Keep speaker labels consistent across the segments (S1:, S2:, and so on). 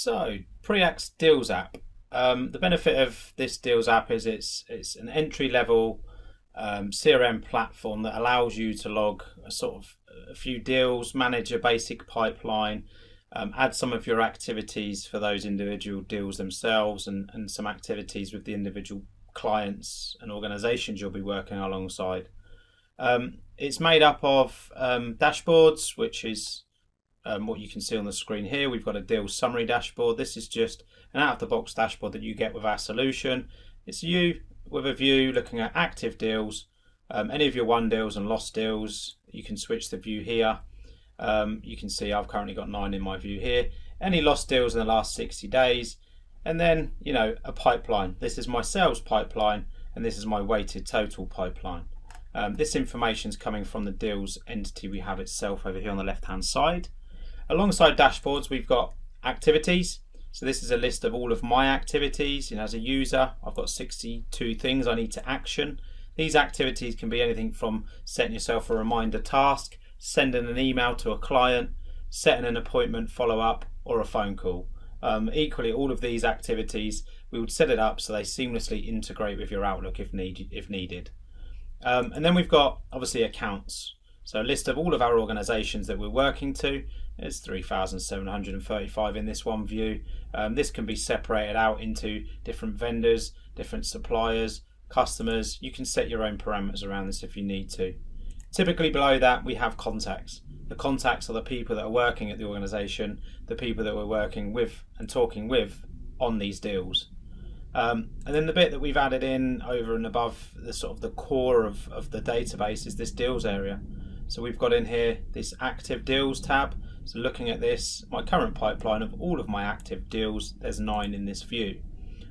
S1: So, Preact's Deals app. The benefit of this Deals app is it's an entry-level CRM platform that allows you to log a few deals, manage a basic pipeline, add some of your activities for those individual deals themselves, and some activities with the individual clients and organizations you'll be working alongside. It's made up of dashboards, which is what you can see on the screen here. We've got a deal summary dashboard. This is just an out-of-the-box dashboard that you get with our solution. It's you with a view looking at active deals, any of your won deals and lost deals. You can switch the view here. You can see I've currently got 9 in my view here. Any lost deals in the last 60 days. And then, a pipeline. This is my sales pipeline, and this is my weighted total pipeline. This information is coming from the deals entity we have itself over here on the left-hand side. Alongside dashboards, we've got activities. So this is a list of all of my activities. As a user, I've got 62 things I need to action. These activities can be anything from setting yourself a reminder task, sending an email to a client, setting an appointment follow-up, or a phone call. Equally, all of these activities, we would set it up so they seamlessly integrate with your Outlook if needed. And then we've got obviously accounts. So a list of all of our organizations that we're working to. There's 3,735 in this one view. This can be separated out into different vendors, different suppliers, customers. You can set your own parameters around this if you need to. Typically below that we have contacts. The contacts are the people that are working at the organization, the people that we're working with and talking with on these deals. And then the bit that we've added in over and above the core of the database is this deals area. So we've got in here this active deals tab. So looking at this, my current pipeline of all of my active deals, there's 9 in this view.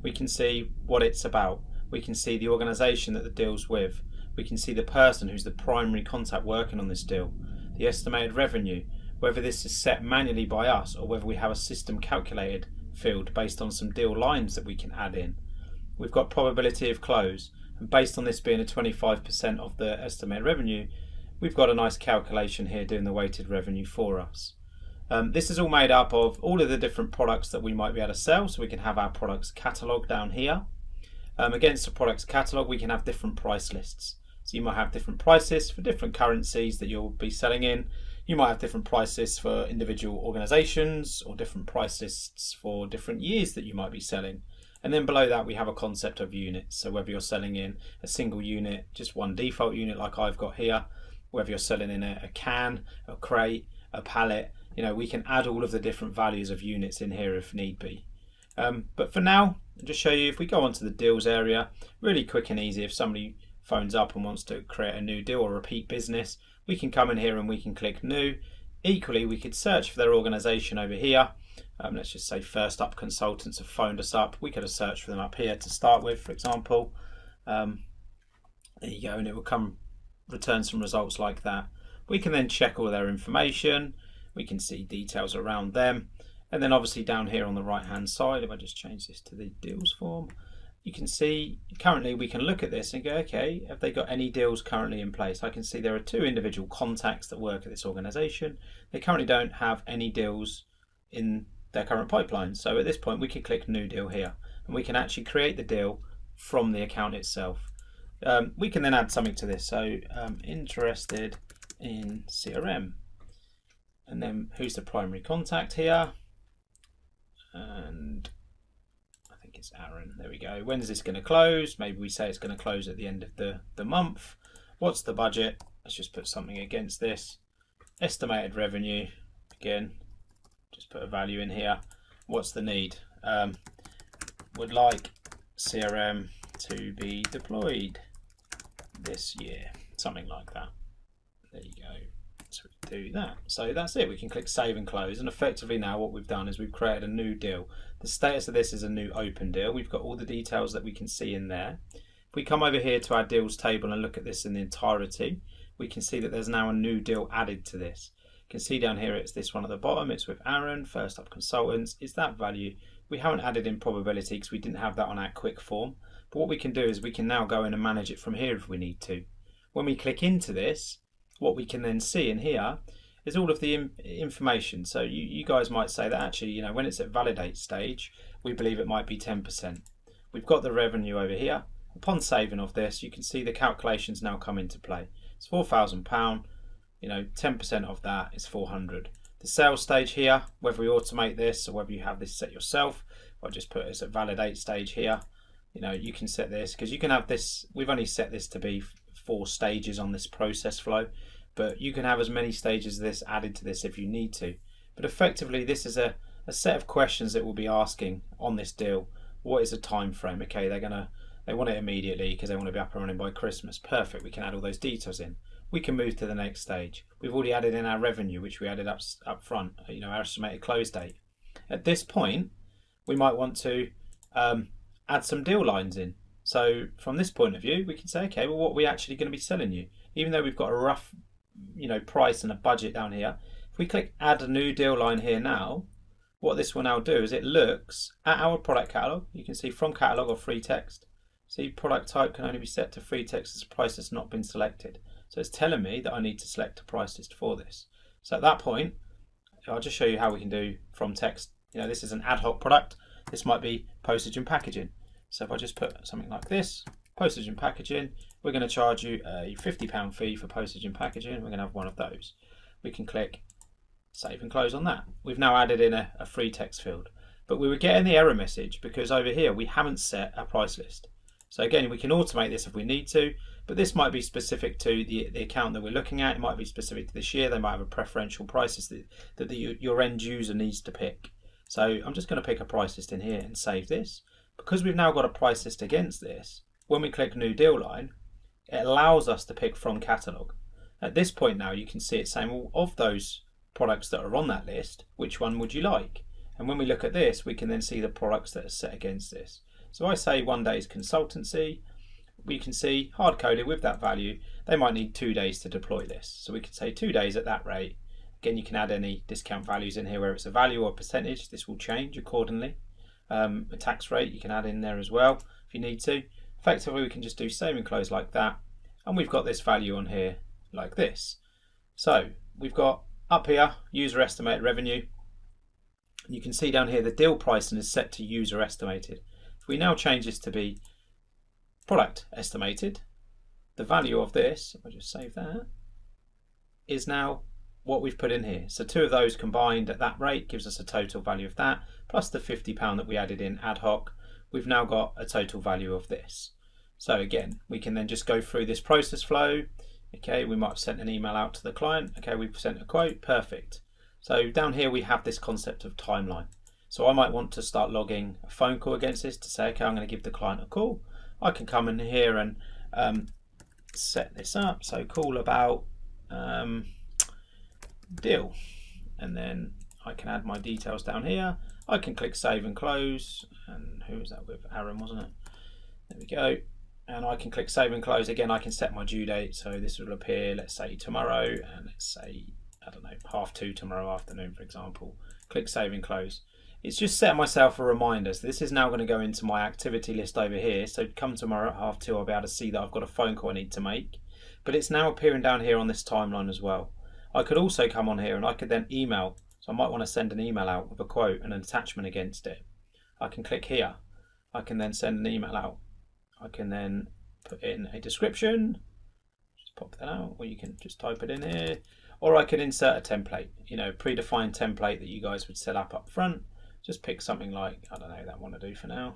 S1: We can see what it's about. We can see the organization that the deal's with. We can see the person who's the primary contact working on this deal, the estimated revenue, whether this is set manually by us or whether we have a system calculated field based on some deal lines that we can add in. We've got probability of close, and based on this being a 25% of the estimated revenue, we've got a nice calculation here doing the weighted revenue for us. This is all made up of all of the different products that we might be able to sell, so we can have our products catalogue down here. Against the products catalogue, we can have different price lists. So you might have different prices for different currencies that you'll be selling in. You might have different price lists for individual organizations or different price lists for different years that you might be selling. And then below that we have a concept of units. So whether you're selling in a single unit, just one default unit like I've got here, whether you're selling in a can, a crate, a pallet, we can add all of the different values of units in here if need be. But for now, I'll just show you if we go onto the deals area, really quick and easy. If somebody phones up and wants to create a new deal or repeat business, we can come in here and we can click new. Equally, we could search for their organization over here. Let's just say First Up Consultants have phoned us up. We could have searched for them up here to start with, for example. There you go, and it will return some results like that. We can then check all their information. We can see details around them. And then obviously down here on the right hand side, if I just change this to the deals form, you can see currently we can look at this and go, okay, have they got any deals currently in place? I can see there are 2 individual contacts that work at this organization. They currently don't have any deals in their current pipeline. So at this point we can click new deal here and we can actually create the deal from the account itself. We can then add something to this. So interested in CRM, and then who's the primary contact here? And I think it's Aaron. There we go. When is this going to close? Maybe we say it's going to close at the end of the month. What's the budget? Let's just put something against this. Estimated revenue. Again, just put a value in here. What's the need? Would like CRM to be deployed this year. Something like that. There you go. So we can do that. So that's it. We can click save and close, and effectively now what we've done is we've created a new deal. The status of this is a new open deal. We've got all the details that we can see in there. If we come over here to our deals table and look at this in the entirety, we can see that there's now a new deal added to this. You can see down here it's this one at the bottom. It's with Aaron, First Up Consultants. It's that value. We haven't added in probability because we didn't have that on our quick form. But what we can do is we can now go in and manage it from here if we need to. When we click into this, what we can then see in here is all of the information. So you guys might say that actually, you know, when it's at validate stage, we believe it might be 10%. We've got the revenue over here. Upon saving of this, you can see the calculations now come into play. It's £4,000. You know, 10% of that is 400. The sales stage here, whether we automate this or whether you have this set yourself, I'll just put this at validate stage here. You know, you can set this because you can have this. We've only set this to be 4 stages on this process flow, but you can have as many stages as this added to this if you need to. But effectively, this is a set of questions that we'll be asking on this deal. What is a time frame? Okay, they want it immediately because they want to be up and running by Christmas. Perfect. We can add all those details in. We can move to the next stage. We've already added in our revenue, which we added up front. You know, our estimated close date. At this point, we might want to add some deal lines in. So from this point of view, we can say, okay, well, what are we actually going to be selling you? Even though we've got a rough, you know, price and a budget down here, if we click add a new deal line here now, what this will now do is it looks at our product catalog. You can see from catalog or free text. See, product type can only be set to free text as a price that's not been selected. So it's telling me that I need to select a price list for this. So at that point, I'll just show you how we can do from text. You know, this is an ad hoc product. This might be postage and packaging. So if I just put something like this, postage and packaging, we're going to charge you a £50 fee for postage and packaging. We're going to have one of those. We can click save and close on that. We've now added in a free text field, but we were getting the error message because over here we haven't set a price list. So again, we can automate this if we need to, but this might be specific to the account that we're looking at. It might be specific to this year. They might have a preferential price list that your end user needs to pick. So I'm just going to pick a price list in here and save this. Because we've now got a price list against this, when we click new deal line, it allows us to pick from catalog. At this point now, you can see it saying, well, of those products that are on that list, which one would you like? And when we look at this, we can then see the products that are set against this. So I say 1 day's consultancy. We can see hard coded with that value. They might need 2 days to deploy this. So we can say 2 days at that rate. Again, you can add any discount values in here where it's a value or a percentage. This will change accordingly. A tax rate you can add in there as well if you need to. Effectively, we can just do save and close like that. And we've got this value on here like this. So we've got up here, user estimated revenue. You can see down here the deal pricing is set to user estimated. If we now change this to be product estimated, the value of this, if I just save that, is now what we've put in here. So 2 of those combined at that rate gives us a total value of that, plus the £50 that we added in ad hoc. We've now got a total value of this. So again, we can then just go through this process flow. Okay, we might have sent an email out to the client. Okay, we've sent a quote, perfect. So down here we have this concept of timeline. So I might want to start logging a phone call against this to say, okay, I'm going to give the client a call. I can come in here and set this up. So call about deal, and then I can add my details down here. I can click save and close, and who was that with? Aaron, wasn't it? There we go. And I can click save and close. Again, I can set my due date, so this will appear, let's say tomorrow, and let's say, I don't know, 2:30 tomorrow afternoon, for example. Click save and close. It's just set myself a reminder. So this is now going to go into my activity list over here. So come tomorrow at 2:30, I'll be able to see that I've got a phone call I need to make. But it's now appearing down here on this timeline as well. I could also come on here and I could then email. So I might want to send an email out with a quote and an attachment against it. I can click here. I can then send an email out. I can then put in a description. Just pop that out, or you can just type it in here. Or I could insert a template, you know, predefined template that you guys would set up front. Just pick something like, I don't know, that one to do for now.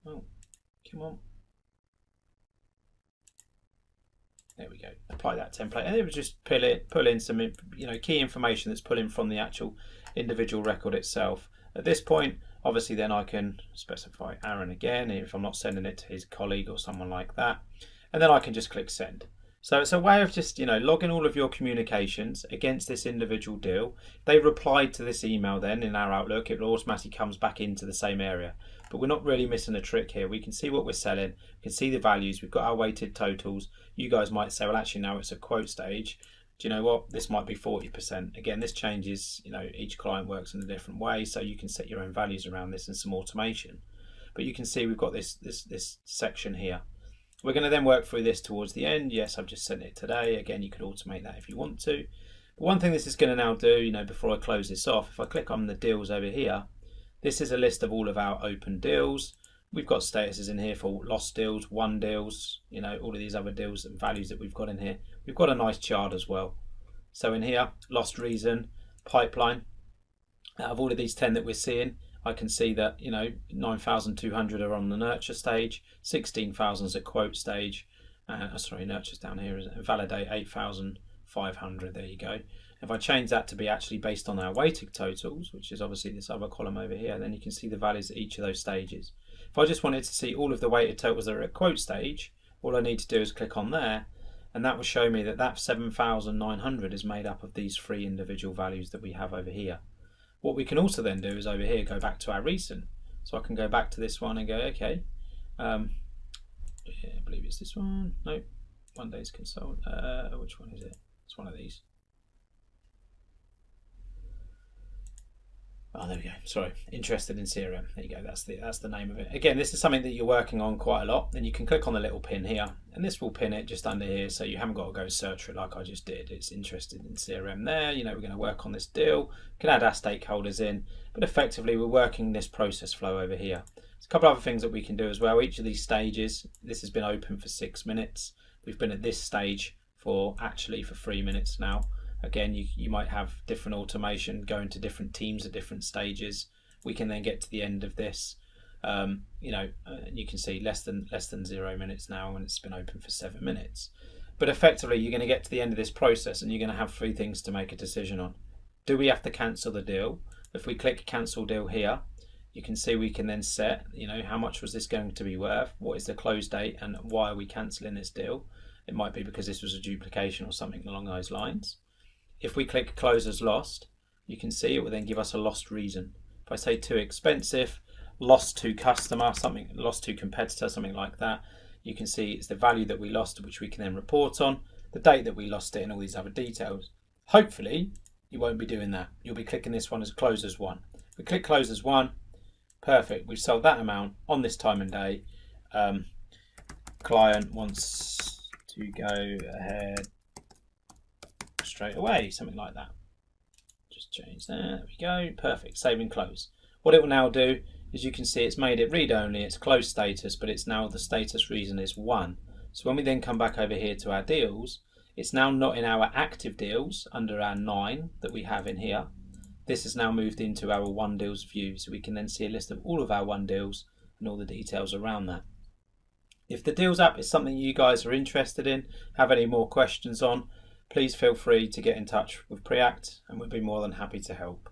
S1: Oh, come on. There we go. Apply that template, and it would just pull in some, you know, key information that's pulling from the actual individual record itself. At this point, obviously, then I can specify Aaron again if I'm not sending it to his colleague or someone like that, and then I can just click send. So it's a way of just, you know, logging all of your communications against this individual deal. They replied to this email then in our Outlook, it automatically comes back into the same area. But we're not really missing a trick here. We can see what we're selling, we can see the values, we've got our weighted totals. You guys might say, well, actually now it's a quote stage. Do you know what? This might be 40%. Again, this changes, you know, each client works in a different way, so you can set your own values around this and some automation. But you can see we've got this section here. We're going to then work through this towards the end. Yes, I've just sent it today. Again, you could automate that if you want to. One thing this is going to now do, before I close this off, if I click on the deals over here, this is a list of all of our open deals. We've got statuses in here for lost deals, won deals, all of these other deals and values that we've got in here. We've got a nice chart as well. So in here, lost reason, pipeline, out of all of these 10 that we're seeing, I can see that 9,200 are on the nurture stage, 16,000 is at quote stage. Nurture's down here, isn't it? Validate 8,500. There you go. If I change that to be actually based on our weighted totals, which is obviously this other column over here, then you can see the values at each of those stages. If I just wanted to see all of the weighted totals that are at quote stage, all I need to do is click on there, and that will show me that 7,900 is made up of these 3 individual values that we have over here. What we can also then do is over here go back to our recent. So I can go back to this one and go, okay, I believe it's this one. No, one day's consult. Which one is it? It's one of these. Oh, there we go. Sorry, interested in CRM. There you go. That's the name of it. Again, this is something that you're working on quite a lot. Then you can click on the little pin here, and this will pin it just under here, so you haven't got to go search for it like I just did. It's interested in CRM there. We're going to work on this deal. We can add our stakeholders in, but effectively we're working this process flow over here. There's a couple of other things that we can do as well. Each of these stages, this has been open for 6 minutes. We've been at this stage for 3 minutes now. Again, you might have different automation going to different teams at different stages. We can then get to the end of this. You can see less than 0 minutes now, and it's been open for 7 minutes. But effectively, you're going to get to the end of this process, and you're going to have 3 things to make a decision on. Do we have to cancel the deal? If we click cancel deal here, you can see we can then set, how much was this going to be worth? What is the close date, and why are we cancelling this deal? It might be because this was a duplication or something along those lines. If we click close as lost, you can see it will then give us a lost reason. If I say too expensive, lost to customer, lost to competitor, something like that, you can see it's the value that we lost, which we can then report on, the date that we lost it, and all these other details. Hopefully, you won't be doing that. You'll be clicking this one as close as 1. If we click close as 1, perfect. We've sold that amount on this time and day. Client wants to go ahead straight away, something like that. Just change that. There we go. Perfect. Save and close. What it will now do is you can see it's made it read only. It's closed status, but it's now the status reason is 1. So when we then come back over here to our deals, it's now not in our active deals under our 9 that we have in here. This has now moved into our 1 deals view, so we can then see a list of all of our 1 deals and all the details around that. If the deals app is something you guys are interested in, have any more questions on, please feel free to get in touch with Preact, and we'd be more than happy to help.